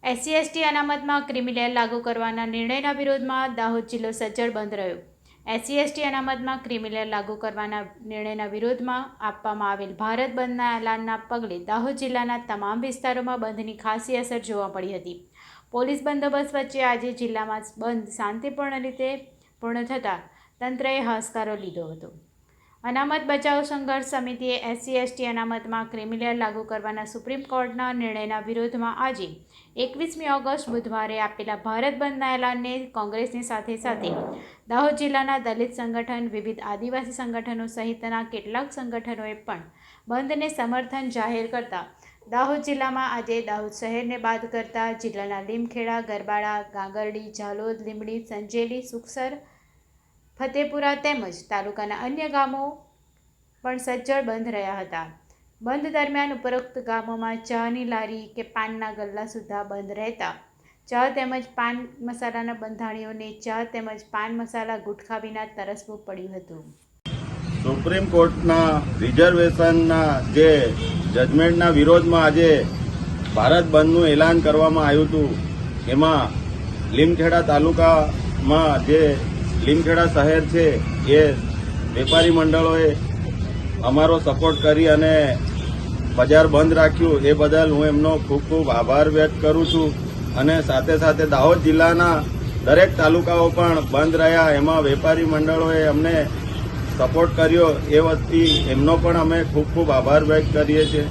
SC/ST અનામતમાં creamy layer લાગુ કરવાના નિર્ણયના વિરોધમાં દાહોદ જિલ્લો સજ્જડ બંધ રહ્યો. SC/ST અનામતમાં ક્રિમિલેયર લાગુ કરવાના નિર્ણયના વિરોધમાં આપવામાં આવેલ ભારત બંધના એલાનના પગલે દાહોદ જિલ્લાના તમામ વિસ્તારોમાં બંધની ખાસી અસર જોવા મળી હતી. પોલીસ બંદોબસ્ત વચ્ચે આજે જિલ્લામાં બંધ શાંતિપૂર્ણ રીતે પૂર્ણ થતાં તંત્રએ હાશકારો લીધો હતો. અનામત બચાવ સંઘર્ષ સમિતિએ SC/ST અનામતમાં ક્રિમિલેયર લાગુ કરવાના સુપ્રીમ કોર્ટના નિર્ણયના વિરોધમાં આજે 21મી ઓગસ્ટ બુધવારે આપેલા ભારત બંધના એલાનને કોંગ્રેસની સાથે સાથે દાહોદ જિલ્લાના દલિત સંગઠન, વિવિધ આદિવાસી સંગઠનો સહિતના કેટલાક સંગઠનોએ પણ બંધને સમર્થન જાહેર કરતા દાહોદ જિલ્લામાં આજે દાહોદ શહેરને બાદ કરતા જિલ્લાના લીમખેડા, ગરબાડા, ગાંગરડી, ઝાલોદ, લીંબડી, સંજેલી, સુખસર, ફતેપુરા તેમજ તાલુકાના અન્ય ગામો પણ સજ્જડ બંધ રહ્યા હતા. બંધ દરમિયાન ઉપરોક્ત ગામોમાં ચાની લારી કે પાનના ગલ્લા સુદ્ધા બંધ રહેતા ચા તેમજ પાન મસાલાના બંધાણીઓને ચા તેમજ પાન મસાલા ગુટખા વિના તરસવું પડ્યું હતું. સુપ્રીમ કોર્ટના રિઝર્વેશનના જે જજમેન્ટના વિરોધમાં આજે ભારત બંધનું એલાન કરવામાં આવ્યું હતું. એમાં લીમખેડા તાલુકામાં જે લીમખેડા શહેર છે એ વેપારી મંડળોએ અમારો સપોર્ટ કરી અને બજાર બંધ રાખ્યું. એ બદલ હું એમનો ખૂબ ખૂબ આભાર વ્યક્ત કરું છું. અને સાથે સાથે દાહોદ જિલ્લાના દરેક તાલુકાઓ પણ બંધ રહ્યા. એમાં વેપારી મંડળોએ અમને સપોર્ટ કર્યો એ વતી એમનો પણ અમે ખૂબ ખૂબ આભાર વ્યક્ત કરીએ છીએ.